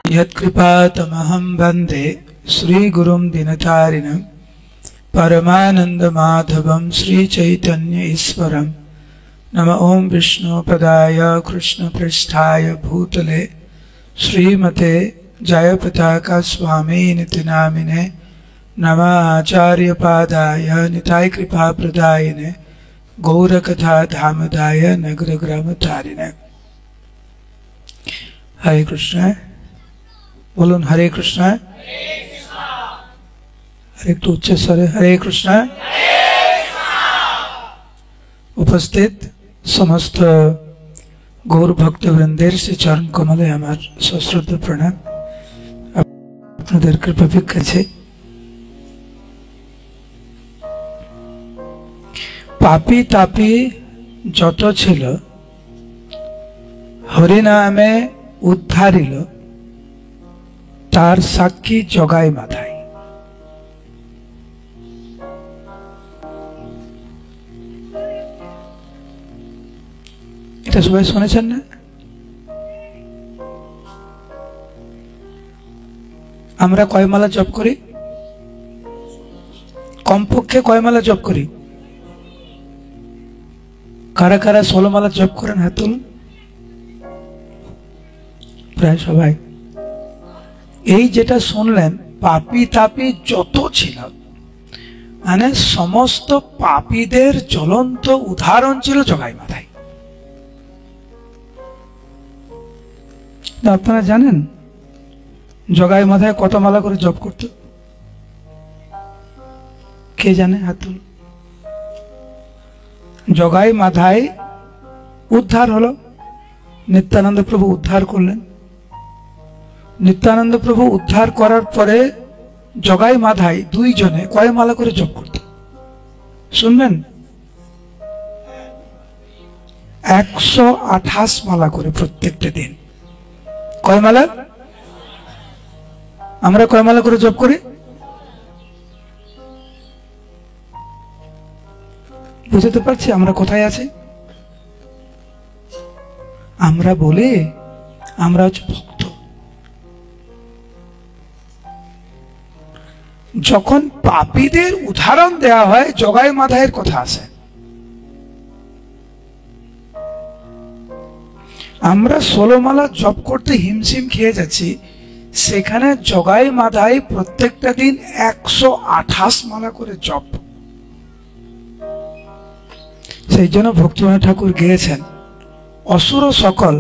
यत्कृपातमहं वन्दे श्रीगुरुं दिनतारिणं परमानन्दमाधवं श्रीचैतन्य ईश्वरं। नमः ओं विष्णुपदाय कृष्णपृष्ठाय भूतले श्रीमते जयपताका स्वामिनिति नामिने। नमः आचार्यपादाय निताय कृपाप्रदायिने गौरकथा धामदाय नगरग्रामतारिणे। हरे कृष्ण। बोलून हरे कृष्ण। हरे तो उच्च स्वरे हरे कृष्ण। उपस्थित समस्त गौर भक्त वृंदेर से चरण कमले আমার সশ্রদ্ধ প্রণাম। আপনাদের কৃপা ভিক্ষাছে। পাপী তাপী যত ছিল হরিনামে উদ্ধারিল তার সাক্ষী জগাই মাথায়। এটা সবাই শুনেছেন না? আমরা কয় মালা জপ করি? কমপক্ষে কয় মালা জপ করি? কারা কারা 16 মালা জপ করেন হাত তুলুন। প্রায় সবাই। এই যেটা শুনলেন পাপী তাপী যত ছিল মানে সমস্ত পাপীদের জ্বলন্ত উদাহরণ ছিল জগাই মাথায়। আপনারা জানেন জগাই মাথায় কত মালা করে জপ করত? কে জানে হাত তুলুন। জগাই মাথায় উদ্ধার হলো, নিত্যানন্দ প্রভু উদ্ধার করলেন। নিত্যানন্দ প্রভু উদ্ধার করার পরে জগাই মাথায় দুইজনে কয় মালা করে জপ করত শুনবেন? 128 মালা করে প্রত্যেকটা দিন। কয় মালা? আমরা কয় মালা করে জপ করি? বুঝতে পারছি আমরা কোথায় আছি? আমরা বলি আমরা হচ্ছে ভক্ত। যখন পাপীদের উদাহরণ দেয়া হয় জগাই মাথায়ের কথা আছে। আমরা 16 মালা জপ করতে হিমশিম খেয়ে যাচ্ছি, সেখানে জগাই মাথায় প্রত্যেকটা দিন 128 মালা করে জপ। সেই জন্য ভক্তিবিনোদ ঠাকুর গেয়েছেন, অসুর সকল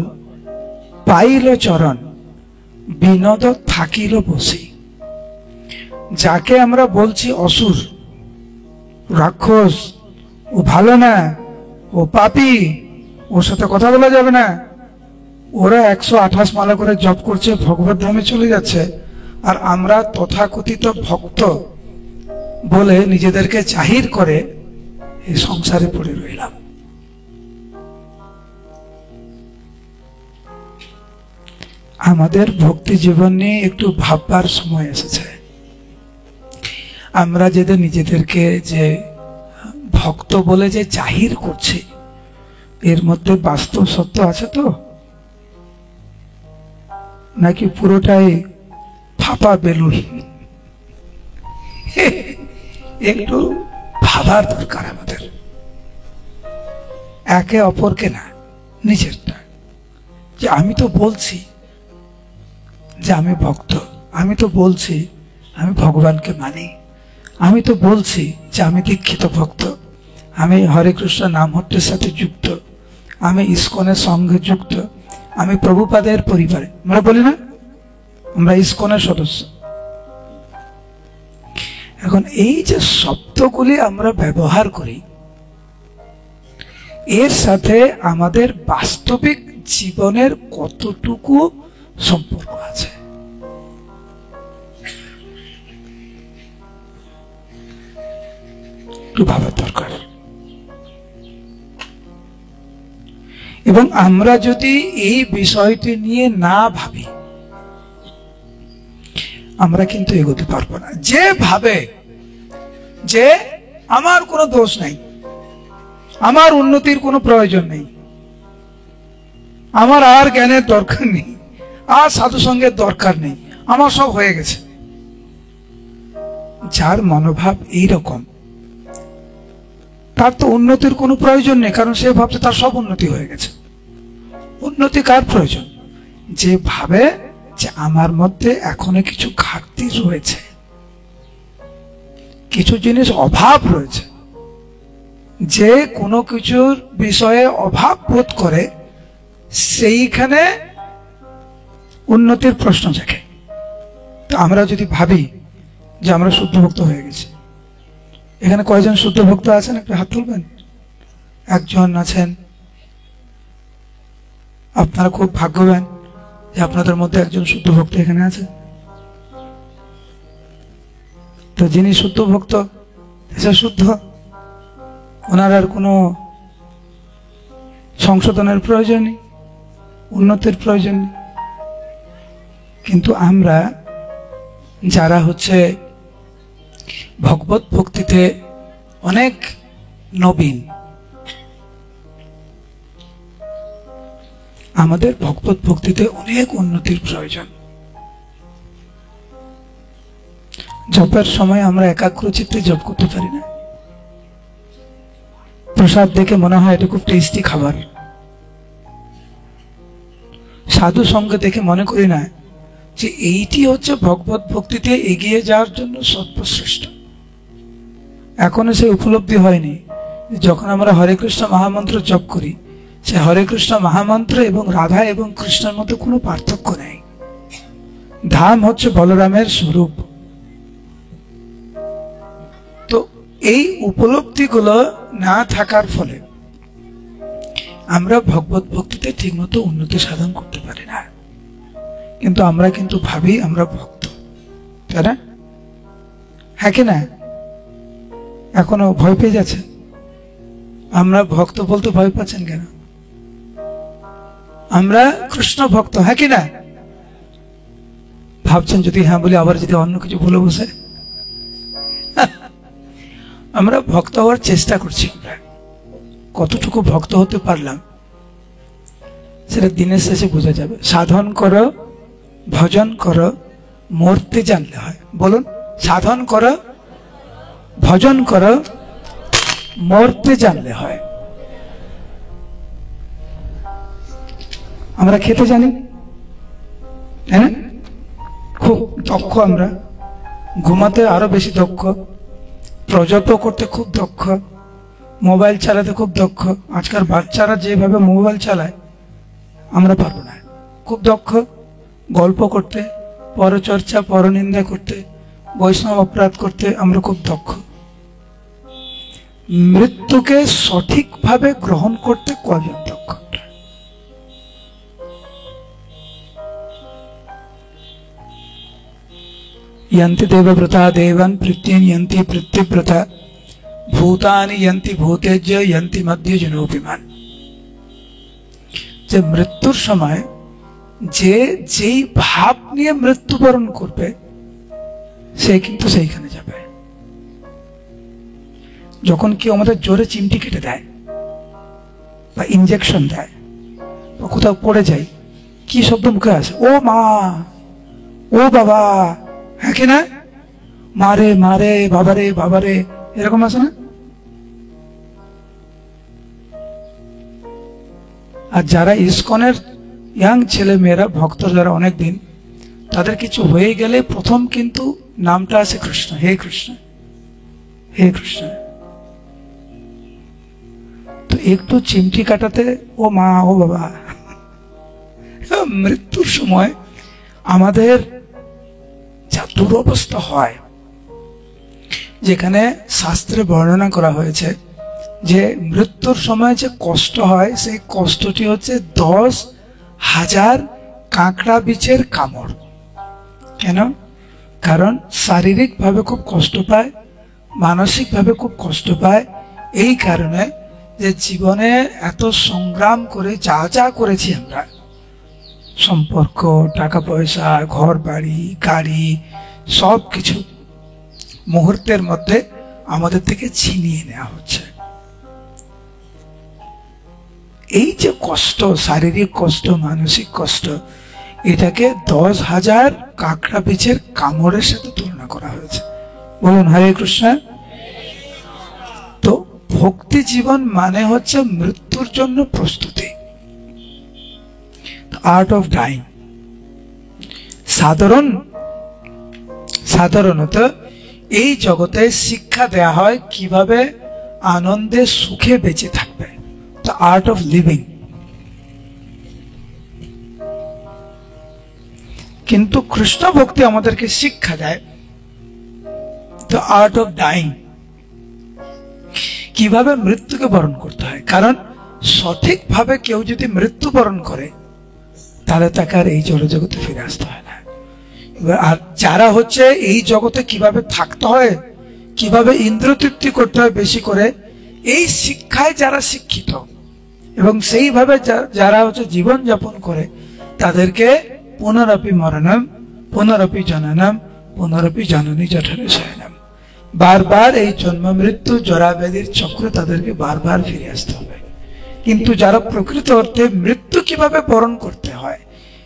পাইল চরণ বিনোদ থাকিল বসি। যাকে আমরা বলছি অসুর, রাক্ষস, ও ভালো না, ও পাপী, ওর সাথে কথা বলা যাবে না, ওরা 128 মালা করে জপ করছে, ভগবত ধামে চলে যাচ্ছে। আর আমরা তথাকথিত ভক্ত বলে নিজেদেরকে জাহির করে এই সংসারে পড়ে রইলাম। আমাদের ভক্তি জীবন নিয়ে একটু ভাববার সময় এসেছে। আমরা যেদের নিজেদেরকে যে ভক্ত বলে যে জাহির করছি, এর মধ্যে বাস্তব সত্য আছে তো, নাকি পুরোটাই ফাঁপা বেলুন? একটু ভাবার দরকার আমাদের, একে অপরকে না, নিজেরটা। যে আমি তো বলছি যে আমি ভক্ত, আমি তো বলছি আমি ভগবানকে মানি, আমি তো বলছি যে আমি দীক্ষিত ভক্ত, আমি হরে কৃষ্ণ নাম হট্টের সাথে যুক্ত, আমি ইস্কনের সঙ্গে যুক্ত, আমি প্রভুপাদের পরিবারে। আমরা বলি না আমরা ইস্কনের সদস্য। এখন এই যে শব্দগুলি আমরা ব্যবহার করি, এর সাথে আমাদের বাস্তবিক জীবনের কতটুকু সম্পর্ক আছে? একটু ভাবার দরকার। এবং আমরা যদি এই বিষয়টি নিয়ে না ভাবি, আমরা কিন্তু এগোতে পারবো না। যে ভাবে যে আমার কোনো দোষ নাই, আমার উন্নতির কোনো প্রয়োজন নেই, আমার আর জ্ঞানের দরকার নেই, আর সাধু সঙ্গের দরকার নেই, আমার সব হয়ে গেছে। যার মনোভাব এইরকম, তার তো উন্নতির কোনো প্রয়োজন নেই, কারণ সে ভাবছে তার সব উন্নতি হয়ে গেছে। উন্নতি কার প্রয়োজন? যে ভাবে যে আমার মধ্যে এখনো কিছু ঘাটতি রয়েছে, কিছু জিনিস অভাব রয়েছে, যে কোনো কিছুর বিষয়ে অভাব বোধ করে, সেইখানে উন্নতির প্রশ্ন জাগে। তো আমরা যদি ভাবি যে আমরা শুদ্ধ ভক্ত হয়ে গেছি, এখানে কয়জন শুদ্ধ ভক্ত আছেন একটু হাত তুলবেন। একজন আছেন, আপনারা খুব ভাগ্যবান যে আপনাদের মধ্যে একজন শুদ্ধ ভক্ত এখানে আছে। তো যিনি শুদ্ধ ভক্ত, সে শুদ্ধ, ওনার আর কোনো সংশোধনের প্রয়োজন নেই, উন্নতির প্রয়োজন নেই। কিন্তু আমরা যারা হচ্ছে ভগবত ভক্তিতে অনেক নবীন, আমাদের ভগবত ভক্তিতে অনেক উন্নতির প্রয়োজন। জপের সময় আমরা একাগ্র চিত্তে জপ করতে পারি না। প্রসাদ দেখে মনে হয় এটা খুব টেস্টি খাবার। সাধু সঙ্গ দেখে মনে করি না যে এইটি হচ্ছে ভগবত ভক্তিতে এগিয়ে যাওয়ার জন্য সর্বশ্রেষ্ঠ। এখনো সে উপলব্ধি হয়নি। যখন আমরা হরে কৃষ্ণ মহামন্ত্র জপ করি, সে হরে কৃষ্ণ মহামন্ত্র এবং রাধা এবং কৃষ্ণের মধ্যে কোনো পার্থক্য নেই। ধাম হচ্ছে বলরামের স্বরূপ। তো এই উপলব্ধিগুলো না থাকার ফলে আমরা ভগবত ভক্তিতে ঠিকমতো উন্নতি সাধন করতে পারি না। কিন্তু আমরা কিন্তু ভাবি আমরা ভক্ত, তাই না? হ্যাঁ কি না? এখনো ভয় পেয়ে যাচ্ছে? আমরা ভক্ত বলতে ভয় পাচ্ছেন কেন? আমরা কৃষ্ণ ভক্ত, হ্যাঁ কি না? ভাবছেন যদি হ্যাঁ বলি আবার যদি অন্য কিছু বলে বসে। আমরা ভক্ত হওয়ার চেষ্টা করছি। আমরা কতটুকু ভক্ত হতে পারলাম সেটা দিনের শেষে বোঝা যাবে। সাধন করো, ভজন করো, মরতে জানলে হয়। বলুন, সাধন করো, ভজন করো, মরতে জানলে হয়। আমরা খেতে জানি, তাই না? খুব দক্ষ আমরা, ঘুমাতে আরো বেশি দক্ষ, প্রজপ করতে খুব দক্ষ, মোবাইল চালাতে খুব দক্ষ। আজকাল বাচ্চারা যেভাবে মোবাইল চালায় আমরা পারবো না। খুব দক্ষ গল্প করতে, পরচর্চা, পরনিন্দা করতে, বৈষ্ণব অপরাধ করতে আমরা খুব দক্ষ। মৃত্যুকে সঠিকভাবে গ্রহণ করতে কজন দক্ষ? यन्ति देवव्रता देवान् प्रत्ययन्ति प्रत्यव्रता भूतानि यन्ति भूतेज्य यन्ति मध्य जनोपिमान। যে মৃত্যুর সময় যে যেই ভাব নিয়ে মৃত্যুবরণ করবে সে কিন্তু সেইখানে যাবে। যখন কেউ আমাদের জোরে চিমটি কেটে দেয় বা ইনজেকশন দেয় বা কোথাও পড়ে যায়, কি শব্দ মুখে আসে? ও মা, ও বাবা, হ্যাঁ কি না? মারে মারে, বাবারে বাবারে, এরকম আছে না? আর যারা ইসকনের ইয়াং ছেলে মেয়েরা, ভক্ত যারা অনেক দিন, তাদের কিছু হয়ে গেলে প্রথম কিন্তু নামটা আছে কৃষ্ণ, হে কৃষ্ণ, হে কৃষ্ণ। তো একটু চিমটি কাটাতে ও মা, ও বাবা। মৃত্যুর সময় আমাদের যা দুরবস্থা হয়, যেখানে শাস্ত্রে বর্ণনা করা হয়েছে যে মৃত্যুর সময় যে কষ্ট হয়, সেই কষ্টটি হচ্ছে 10,000 কাঁকড়া বিছের কামড়। কেন? কারণ শারীরিক ভাবে খুব কষ্ট পায়, মানসিক ভাবে খুব কষ্ট পায়। এই কারণে যে জীবনে এত সংগ্রাম করে যা যা করেছি আমরা, সম্পর্ক, টাকা পয়সা, ঘর বাড়ি, গাড়ি, সব কিছু মুহূর্তের মধ্যে আমাদের থেকে ছিনিয়ে নেওয়া হচ্ছে। এই যে কষ্ট, শারীরিক কষ্ট, মানসিক কষ্ট, এটাকে 10,000 কাঁকড়া বীজের কামড়ের সাথে তুলনা করা হয়েছে। বলুন হরে কৃষ্ণ। তো ভক্তি জীবন মানে হচ্ছে মৃত্যুর জন্য প্রস্তুতি, আর্ট অফ ডাইং। সাধারণত এই জগতে শিক্ষা দেয়া হয় কিভাবে আনন্দে সুখে বেঁচে থাকবে, দ্য আর্ট অফ লিভিং। কিন্তু কৃষ্ণ ভক্তি আমাদেরকে শিক্ষা দেয় দ্য আর্ট অফ ডাইং, কিভাবে মৃত্যুকে বরণ করতে হয়। কারণ সঠিকভাবে কেউ যদি মৃত্যুবরণ করে তাহলে তাকে আর এই জড়জগতে ফিরে আসতে হয় না। আর যারা হচ্ছে এই জগতে কিভাবে থাকতে হয়, কিভাবে ইন্দ্র তৃপ্তি করতে হয় বেশি করে, এই শিক্ষায় যারা শিক্ষিত এবং সেইভাবে যারা হচ্ছে জীবন যাপন করে, তাদেরকে পুনরপি মরণম পুনরপি জননম পুনরপি জননী জঠরে শয়নম, বারবার এই জন্ম মৃত্যু জরা ব্যাধির চক্র তাদেরকে বারবার ফিরে আসতে হবে। কিন্তু যারা প্রকৃত অর্থে মৃত্যু কিভাবে বরণ করতে হয়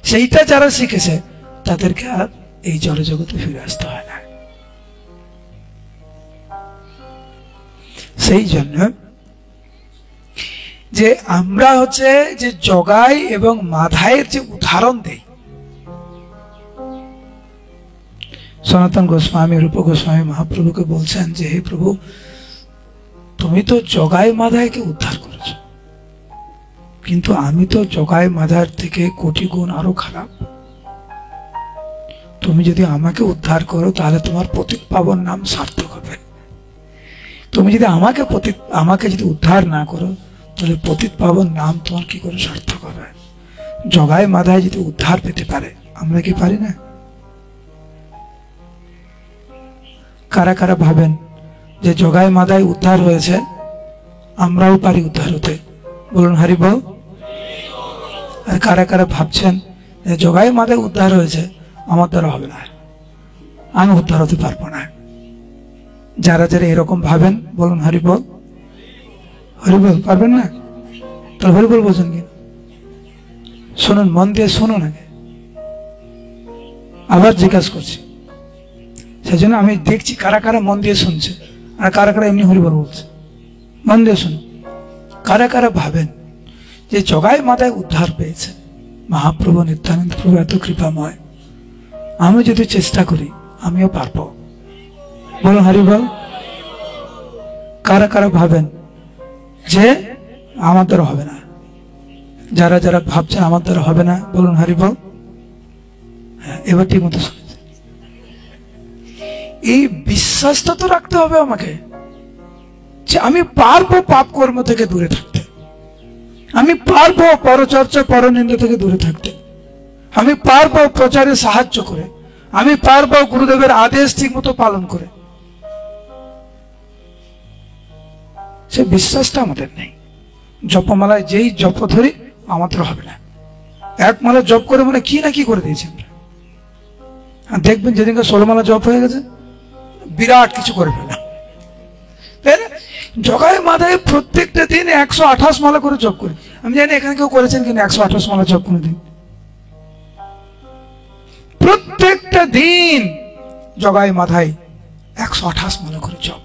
সেইটা যারা শিখেছে, তাদেরকে আর এই জড়জগতে ফিরে আসতে হয় না। সেই জন্য যে আমরা হচ্ছে যে জগাই এবং মাধাইয়ের যে উদাহরণ দেই, সনাতন গোস্বামী রূপ গোস্বামী মহাপ্রভুকে বলছেন যে হে প্রভু, তুমি তো জগাই মাধাইকে উদ্ধার করেছো, কিন্তু আমি তো জগাই মাধার থেকে কোটি গুণ আরো খারাপ। তুমি যদি আমাকে উদ্ধার করো তাহলে তোমার পতিত পাবন নাম সার্থক হবে। তুমি যদি আমাকে যদি উদ্ধার না করো তাহলে পতিত পাবন নাম তোমার কি করে সার্থক হবে। জগাই মাধাই যদি উদ্ধার পেতে পারে, আমরা কি পারি না? কারা কারা ভাবেন যে জগাই মাধাই উদ্ধার হয়েছে, আমরাও পারি উদ্ধার হতে? বলুন হরি বল। আর কারা কারা ভাবছেন যে জগাই মাধাই উদ্ধার হয়েছে, আমার দ্বারা হবে না, আমি উদ্ধার হতে পারবো না? যারা যারা এরকম ভাবেন বলুন হরি বল। হরি বল পারবেন না? তাহলে হরি বল বলছেন কি? শুনুন, মন দিয়ে শুনুন আগে, আবার জিজ্ঞাসা করছি। সেজন্য আমি দেখছি কারা কারা মন দিয়ে শুনছে আর কারা কারা এমনি হরি বল বলছে। মন দিয়ে শুনুন, কারা কারা ভাবেন যে জগাই মাধাই উদ্ধার পেয়েছে, মহাপ্রভু নিত্যানন্দ প্রভু এত কৃপাময়, আমি যদি চেষ্টা করি আমিও পারবো? বলুন হরি বল। কারা কারা ভাবেন যে আমার দ্বারা হবে না? যারা যারা ভাবছেন আমার দ্বারা হবে না, বলুন হরি বল। হ্যাঁ, এবার ঠিক মতো শুনেছেন। এই বিশ্বাসটা তো রাখতে হবে আমাকে যে আমি পারবো পাপ কর্ম থেকে দূরে থাকতে, আমি পারবো পরচর্চা পরনিন্দা থেকে দূরে থাকতে, আমি পারবো প্রচারে সাহায্য করে, আমি পারবো গুরুদেবের আদেশ ঠিক মতো পালন করে। সে বিশ্বাসটা আমাদের নেই। জপমালায় যেই জপ ধরি আমাদের হবে না। এক মালা জপ করে মানে কি না কি করে দিয়েছি আমরা। আর দেখবেন যেদিনকে 16 মালা জপ হয়ে গেছে বিরাট কিছু করে ফেলা। তাই না? জগাই মাধাই প্রত্যেকটা দিন 128 মালা করে জপ করি। আমি জানি এখানে কেউ করেছেন কিনা 128 মালা জপ কোনো দিন? প্রত্যেকটা দিন জগাই মাধাই 128 মালা করে জপ।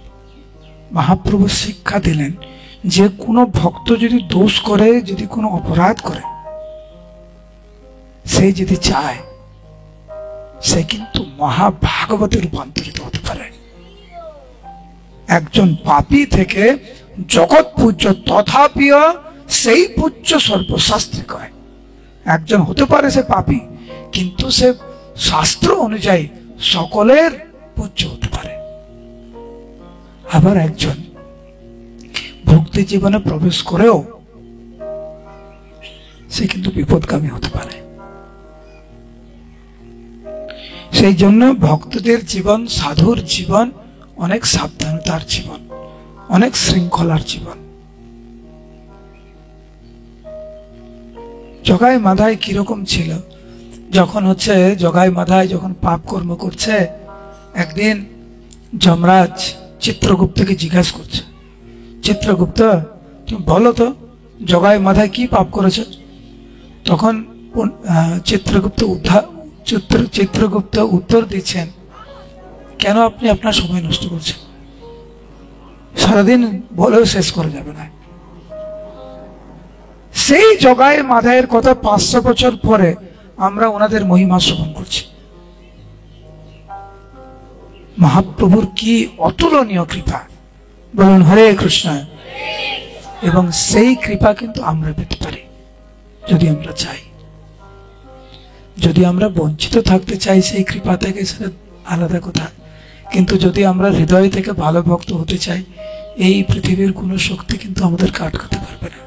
মহাপ্রভু শিক্ষা দিলেন যে কোনো ভক্ত যদি দোষ করে, যদি কোনো অপরাধ করে, সে যদি চায় সে কিন্তু মহাভাগবতে রূপান্তরিত হতে পারে। একজন পাপী থেকে জগৎ পূজ্য, তথাপিও সেই পূজ্য সর্বশাস্ত্রে কয়। একজন হতে পারে সে পাপী, কিন্তু সে শাস্ত্র অনুযায়ী সকলের পূজ্য হতে পারে। আবার একজন ভক্তি জীবনে প্রবেশ করেও সে কিন্তু বিপদগামী হতে পারে। সেই জন্য ভক্তদের জীবন, সাধুর জীবন অনেক সাবধানতার জীবন, অনেক শৃঙ্খলার জীবন। জগাই মাধাই কিরকম ছিল? যখন হচ্ছে জগাই মাধাই যখন পাপ কর্ম করছে, একদিন যমরাজ চিত্রগুপ্তকে জিজ্ঞাসা করছে, চিত্রগুপ্ত তুমি বলো তো জগাই মাধাই কি পাপ করেছে? তখন চিত্রগুপ্ত উত্তর দিচ্ছেন, কেন আপনি আপনার সময় নষ্ট করছেন? সারাদিন বলেও শেষ করা যাবে না। সেই জগাই মাধাইয়ের কথা 500 বছর পরে আমরা ওনাদের মহিমা শ্রবণ করছি। মহাপ্রভুর কি অতুলনীয় কৃপা, বলুন হরে কৃষ্ণ। এবং সেই কৃপা কিন্তু আমরা পেতে পারি যদি আমরা চাই। যদি আমরা বঞ্চিত থাকতে চাই সেই কৃপা থেকে, সেটা আলাদা কথা। কিন্তু যদি আমরা হৃদয় থেকে ভালো ভক্ত হতে চাই, এই পৃথিবীর কোনো শক্তি কিন্তু আমাদেরকে আটকাতে পারবে না।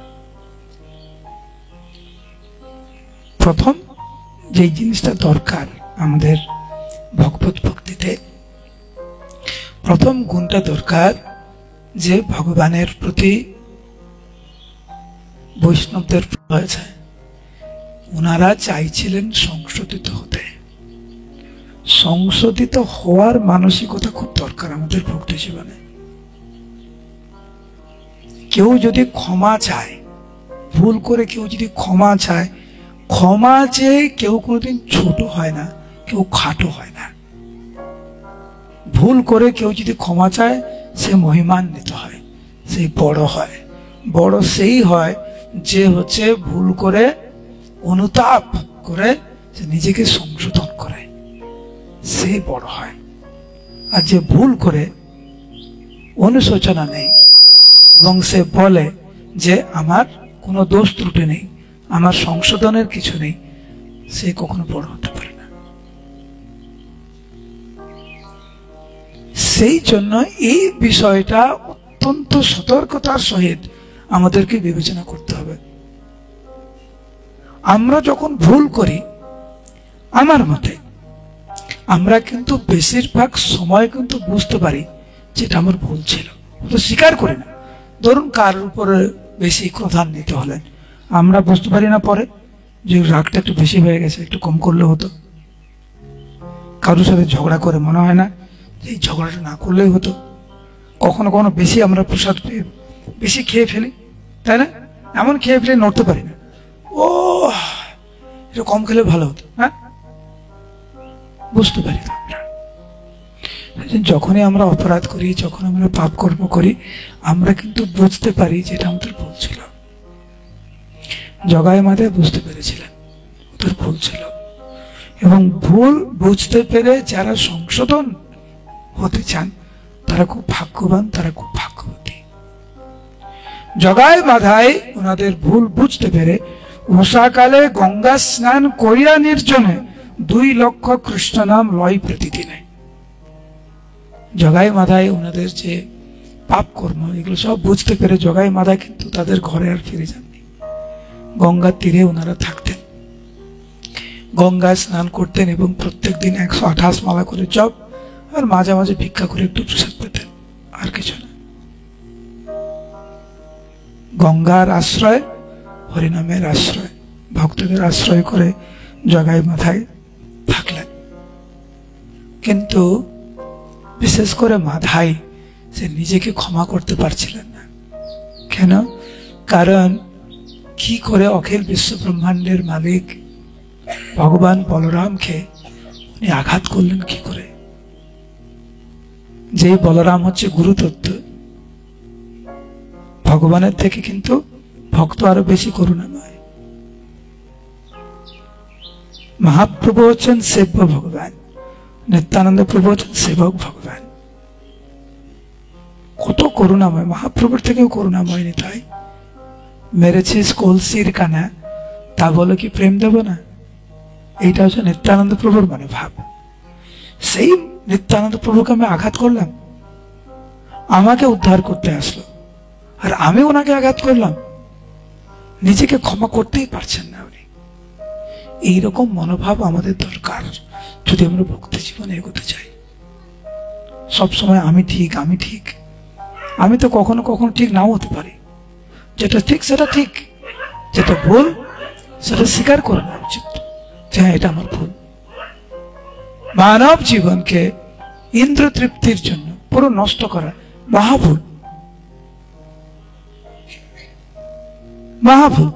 প্রথম যে জিনিসটা দরকার আমাদের ভগবত ভক্তিতে, প্রথম গুণটা দরকার যে ভগবানের প্রতি বৈষ্ণবদের হয়েছে, ওনারা চাইছিলেন সংশোধিত হতে। সংশোধিত হওয়ার মানসিকতা খুব দরকার আমাদের ভক্তি জীবনে। কেউ যদি ক্ষমা চায়, ভুল করে কেউ যদি ক্ষমা চায়, ক্ষমা চেয়ে কেউ কোনোদিন ছোট হয় না, কেউ খাটো হয় না। ভুল করে কেউ যদি ক্ষমা চায়, সে মহিমান্বিত হয়, সেই বড় হয়। বড় সেই হয় যে হচ্ছে ভুল করে অনুতাপ করে সে নিজেকে সংশোধন করে, সে বড় হয়। আর যে ভুল করে অনুশোচনা নেই এবং সে বলে যে আমার কোনো দোষ ত্রুটি নেই, আমার সংশোধনের কিছু নেই, সে কখনো বড় হতে পারে না। সেই জন্য এই বিষয়টা অত্যন্ত সতর্কতার সহিত আমাদেরকে বিবেচনা করতে হবে। আমরা যখন ভুল করি, আমার মতে আমরা কিন্তু বেশিরভাগ সময় কিন্তু বুঝতে পারি যেটা আমার ভুল ছিল, তো স্বীকার করি না। ধরুন কার উপরে বেশি ক্রোধান্বিত হলেন, আমরা বুঝতে পারি না পরে যে রাগটা একটু বেশি হয়ে গেছে, একটু কম করলে হতো। কারোর সাথে ঝগড়া করে মনে হয় না যে এই ঝগড়াটা না করলেই হতো। কখনো কখনো বেশি আমরা প্রসাদ পেয়ে বেশি খেয়ে ফেলি, তাই না? এমন খেয়ে ফেলে নড়তে পারি না, ও একটু কম খেলে ভালো হতো। হ্যাঁ, বুঝতে পারি তো আমরা। যখনই আমরা অপরাধ করি, যখন আমরা পাপ কর্ম করি, আমরা কিন্তু বুঝতে পারি যেটা আমাদের ভুল ছিল। জগাই মাধাই বুঝতে পেরেছিলেন ওদের ভুল ছিল, এবং ভুল বুঝতে পেরে যারা সংশোধন হতে চান তারা খুব ভাগ্যবান, তারা খুব ভাগ্যবতী। জগাই মাধাই ওনাদের ভুল বুঝতে পেরে উষাকালে গঙ্গা স্নান করিয়া নির্জনে 2 লক্ষ কৃষ্ণ নাম লয় প্রতিদিনে। জগাই মাধাই ওনাদের যে পাপ কর্ম এগুলো সব বুঝতে পেরে জগাই মাধাই কিন্তু তাদের ঘরে আর ফিরে যাননি। গঙ্গার তীরে ওনারা থাকতেন, গঙ্গায় স্নান করতেন এবং প্রত্যেক দিন 128 মালা করে জপ, আর মাঝে মাঝে ভিক্ষা করে একটু প্রসাদ পেতেন, আর কিছু না। গঙ্গার আশ্রয়, হরিনামের আশ্রয়, ভক্তদের আশ্রয় করে জগাই মাধাই থাকলেন। কিন্তু বিশেষ করে মাধাই সে নিজেকে ক্ষমা করতে পারছিলেন না। কেন? কারণ কি করে অখিল বিশ্ব ব্রহ্মাণ্ডের মালিক ভগবান বলরামকে উনি আঘাত করলেন কি করে? যে বলরাম হচ্ছে গুরুতত্ত্ব, ভগবানের থেকে কিন্তু ভক্ত আরো বেশি করুণাময়। মহাপ্রভু হচ্ছেন সেব্য ভগবান, নিত্যানন্দ প্রভু হচ্ছেন সেবক ভগবান। কত করুণাময়, মহাপ্রভুর থেকেও করুণাময় নিতাই। মেরেছিস কলসির কানা, তা বলে কি প্রেম দেব না? এইটা হচ্ছে নিত্যানন্দ প্রভুর মানে ভাব। সেই নিত্যানন্দ প্রভুকে আমি আঘাত করলাম, আমাকে উদ্ধার করতে আসলো, আর আমি ওনাকে আঘাত করলাম। নিজেকে ক্ষমা করতেই পারছেন না উনি। এইরকম মনোভাব আমাদের দরকার যদি আমরা ভক্তি জীবনে এগোতে চাই। সবসময় আমি ঠিক, আমি ঠিক। আমি তো কখনো কখনো ঠিক নাও হতে পারি। যেটা ঠিক সেটা ঠিক, যেটা ভুল সেটা স্বীকার করে নেওয়া উচিত যে হ্যাঁ এটা আমার ভুল। মানব জীবনকে ইন্দ্র তৃপ্তির জন্য পুরো নষ্ট করা মহাভুল, মহাভুল।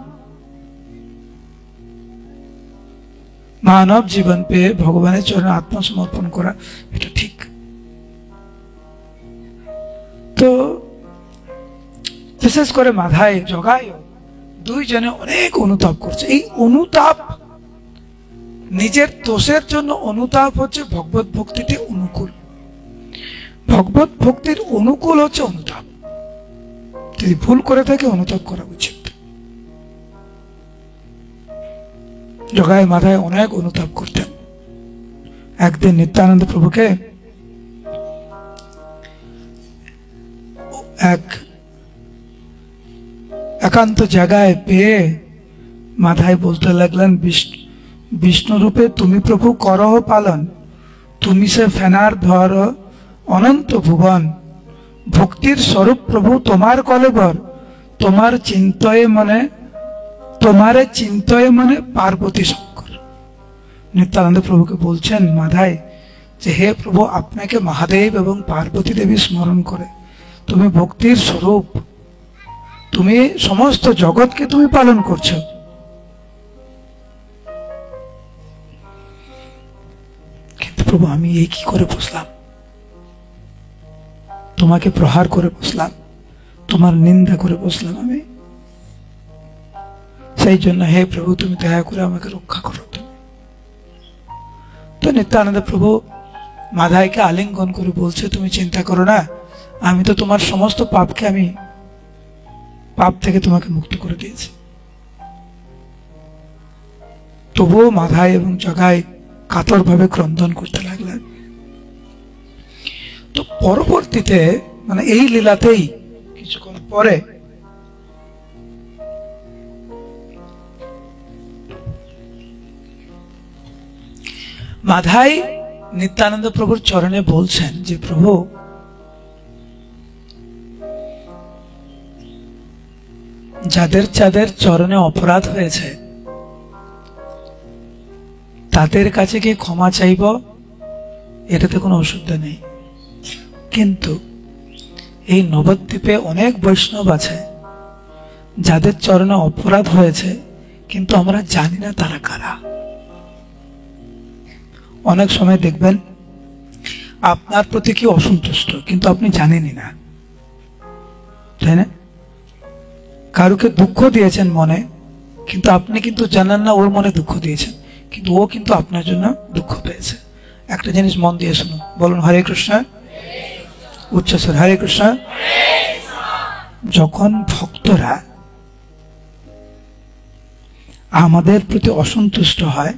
মানব জীবন পেয়ে ভগবানের চরণে আত্মসমর্পণ করা, এটা ঠিক। তো বিশেষ করে মাধায় জগায় দুইজনে অনেক অনুতাপ করছে। এই অনুতাপ, নিজের দোষের জন্য অনুতাপ হচ্ছে ভগবত ভক্তিতে অনুকূল। ভগবত ভক্তির অনুকূল হচ্ছে অনুতাপ। যদি ভুল করে থাকে অনুতাপ করা উচিত। জগায় মাধায় অনেক অনুতাপ করতেন। একদিন নিত্যানন্দ প্রভুকে এক একান্ত জায়গায় পেয়ে মাধায় বলতে লাগলেন, বিষ্ণু রূপে তুমি প্রভু করহ পালন, তুমি সে ফেনার ধর অনন্ত ভুবন, ভক্তির স্বরূপ প্রভু তোমার কলেবর, তোমারে চিন্তয়ে মনে পার্বতী শঙ্কর। নিত্যানন্দ প্রভুকে বলছেন মাধায় যে হে প্রভু, আপনাকে মহাদেব এবং পার্বতী দেবী স্মরণ করে, তুমি ভক্তির স্বরূপ, তুমি সমস্ত জগৎকে তুমি পালন করছো। কিন্তু প্রভু আমি এই কি করে বসলাম, তোমাকে প্রহার করে বসলাম, তোমার নিন্দা করে বসলাম আমি। সেই জন্য হে প্রভু তুমি দয়া করে আমাকে রক্ষা করো। তো নিত্যানন্দ প্রভু মাধাইকে আলিঙ্গন করে বলছে, তুমি চিন্তা করো না, আমি তো তোমার সমস্ত পাপকে, আমি পাপ থেকে তোমাকে মুক্ত করে দিয়েছি। তবুও মাধাই এবং জগাই কাতর ভাবে ক্রন্দন করতে লাগলেন। তো পরবর্তীতে মানে এই লীলাতেই কিছুক্ষণ পরে মাধাই নিত্যানন্দ প্রভুর চরণে বলছেন যে প্রভু, যাদের যাদের চরণে অপরাধ হয়েছে তাদের কাছে কি ক্ষমা চাইব, এটাতে কোনো অসুবিধা নেই। কিন্তু এই নবদ্বীপে অনেক বৈষ্ণব আছে যাদের চরণে অপরাধ হয়েছে, কিন্তু আমরা জানি না তারা কারা। অনেক সময় দেখবেন আপনার প্রতি কি অসন্তুষ্ট, কিন্তু আপনি জানেনই না, তাই না? কারুকে দুঃখ দিয়েছেন মনে, কিন্তু আপনি কিন্তু জানেন না ওর মনে দুঃখ দিয়েছেন, কিন্তু ও কিন্তু আপনার জন্য দুঃখ পেয়েছে। একটা জিনিস মন দিয়ে শুনুন, বলুন হরে কৃষ্ণ, উচ্চস্বর হরে কৃষ্ণ। যখন ভক্তরা আমাদের প্রতি অসন্তুষ্ট হয়,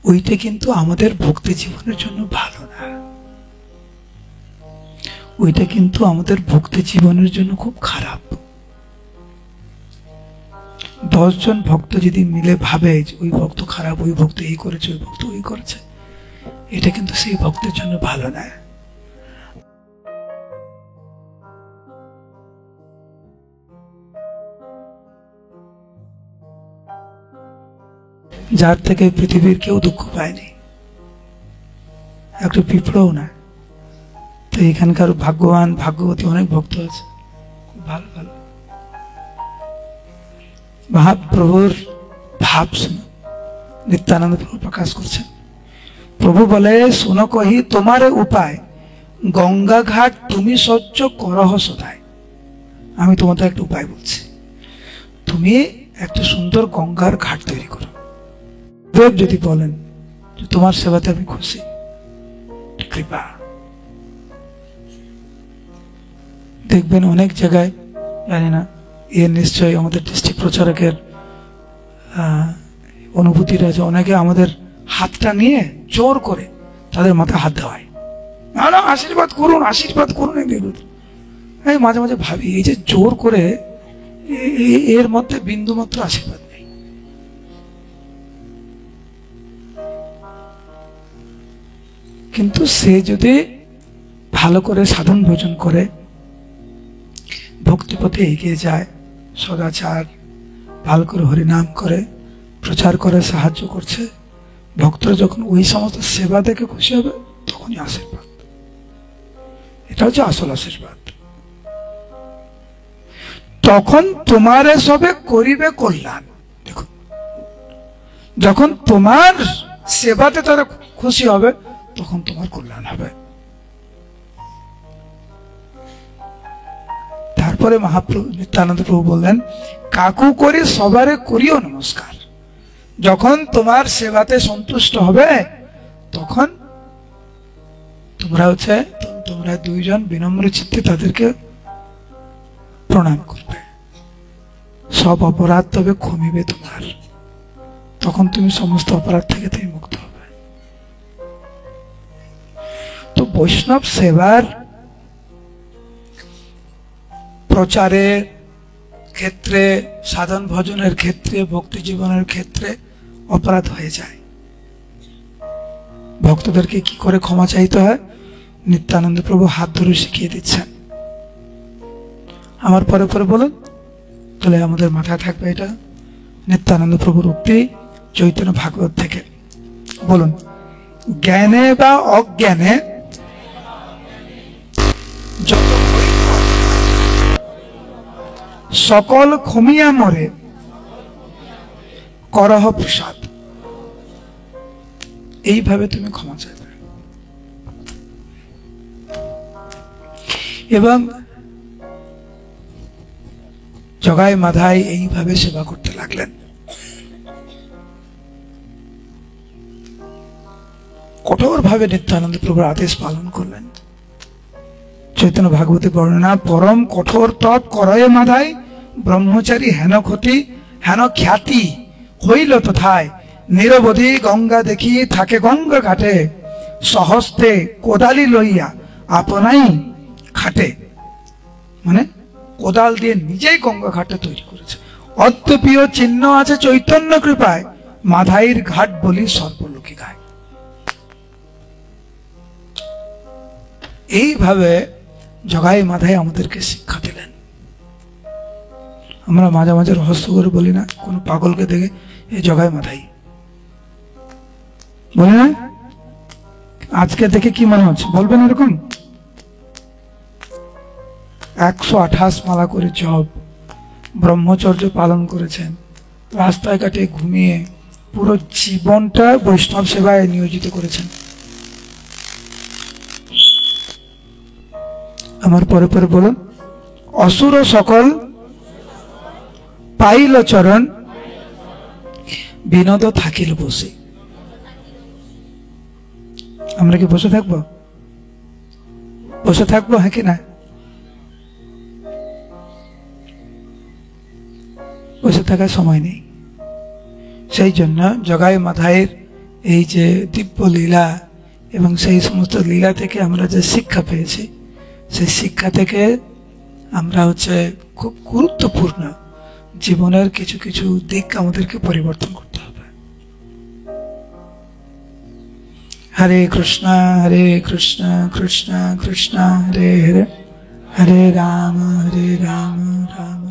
ওইটা কিন্তু আমাদের ভক্তি জীবনের জন্য ভালো না, ওইটা কিন্তু আমাদের ভক্তি জীবনের জন্য খুব খারাপ। 10 জন ভক্ত যদি মিলে ভাবে ওই ভক্ত খারাপ, ওই ভক্ত এই করেছে, ওই ভক্ত ওই করেছে, এটা কিন্তু সেই ভক্তের জন্য ভালো না। যার থেকে পৃথিবীর কেউ দুঃখ পায়নি, একটু পিঁপড়ও না। তো এখানকার ভাগ্যবান ভাগ্যবতী অনেক ভক্ত আছে, খুব ভালো ভালো। মহাপ্রভুর ভাব শুনো, নিত্যানন্দ প্রভু প্রকাশ করছেন। প্রভু বলে, শুনো কহি তোমারে উপায়, গঙ্গা ঘাট তুমি সহ্য করহ সদায়। আমি তোমাদের একটা উপায় বলছি, তুমি একটা সুন্দর গঙ্গার ঘাট তৈরি করো। দেব যদি বলেন যে তোমার সেবাতে আমি খুশি, কৃপা। দেখবেন অনেক জায়গায়, জানি না, এর নিশ্চয়ই আমাদের ডিস্ট্রিক্ট প্রচারকের অনুভূতিটা আছে, অনেকে আমাদের হাতটা নিয়ে জোর করে তাদের মাথায় হাত দেওয়ায়, না না আশীর্বাদ করুন, আশীর্বাদ করুন। আমি মাঝে মাঝে ভাবি, এই যে জোর করে, এর মধ্যে বিন্দু মাত্র আশীর্বাদ নেই। কিন্তু সে যদি ভালো করে সাধন ভোজন করে, ভক্তিপথে এগিয়ে যায়, সদাচার ভালো করে হরিনাম করে প্রচার করে সাহায্য করছে, ভক্তরা যখন ওই সমস্ত সেবা দেখে খুশি হবে, তখনই আশীর্বাদ। এটা হচ্ছে আসল আশীর্বাদ। তখন তোমারে সবে করিবে কল্যাণ। দেখো, যখন তোমার সেবাতে তারা খুশি হবে তখন তোমার কল্যাণ হবে। তারপরে মহাপ্রভু নিত্যানন্দ প্রভু বললেন, কাকু করে সবারে করিও নমস্কার। যখন তোমার সেবাতে সন্তুষ্ট হবে তখন তোমরা দুইজন বিনম্র চিত্তে তাদেরকে প্রণাম করবে, সব অপরাধ তবে ক্ষমিবে তোমার, তখন তুমি সমস্ত অপরাধ থেকে তুমি মুক্ত হবে। তো বৈষ্ণব সেবার প্রচারের ক্ষেত্রে, সাধন ভজনের ক্ষেত্রে, ভক্তি জীবনের ক্ষেত্রে অপরাধ হয়ে যায়। ভক্তদেরকে কি করে ক্ষমা চাইতে হয় নিত্যানন্দ প্রভু হাত ধরে শিখিয়ে দিচ্ছেন। আমার পরে পরে বলুন, তাহলে আমাদের মাথায় থাকবে এটা। নিত্যানন্দ প্রভুর উক্তি চৈতন্য ভাগবত থেকে। বলুন, জ্ঞানে বা অজ্ঞানে সকল ক্ষমিয়া মরে করহ প্রসাদ। এইভাবে তুমি ক্ষমা চাইবে। এবং জগাই মাধাই এইভাবে সেবা করতে লাগলেন। কঠোরভাবে নিত্যানন্দ প্রভুর আদেশ পালন করলেন। চৈতন্য ভাগবতে বর্ণনা, পরম কঠোর তপ করয়ে মাধাই, ব্রহ্মচারী হেন ক্ষতি হেন খ্যাতি হইল তথায়, নিরবধি গঙ্গা দেখি থাকে গঙ্গা ঘাটে, সহস্তে কোদালি লইয়া আপনাই খাটে। মানে কোদাল দিয়ে নিজেই গঙ্গা ঘাটে তৈরি করেছে। অদ্যপীয় চিহ্ন আছে চৈতন্য কৃপায়, মাধাইর ঘাট বলি সর্বলোকে গায়। এইভাবে জগাই মাধাই আমাদেরকে শিক্ষা দিলেন। আমরা মাঝে মাঝে রহস্য করে বলি না, কোন পাগলকে দেখে এই জগাই মাধাই বলি না, আজকে দেখে কি মনে হচ্ছে বলবেন এরকম? 128 মালা করে জপ, ব্রহ্মচর্য পালন করেছেন, রাস্তায় ঘাটে ঘুমিয়ে পুরো জীবনটা বৈষ্ণব সেবায় নিয়োজিত করেছেন। আমার পরে পরে বলুন, অসুর সকল পাইল চরণ, বিনোদ থাকিল বসে। আমরা কি বসে থাকবো? বসে থাকবো, হ্যাঁ কি না? বসে থাকার সময় নেই। সেই জন্য জগাই মাধাইয়ের এই যে দিব্য লীলা এবং সেই সমস্ত লীলা থেকে আমরা যে শিক্ষা পেয়েছি, সেই শিক্ষা থেকে আমরা খুব গুরুত্বপূর্ণ জীবনের কিছু কিছু দিক আমাদেরকে পরিবর্তন করতে হবে। হরে কৃষ্ণ কৃষ্ণ কৃষ্ণ হরে হরে, হরে রাম রাম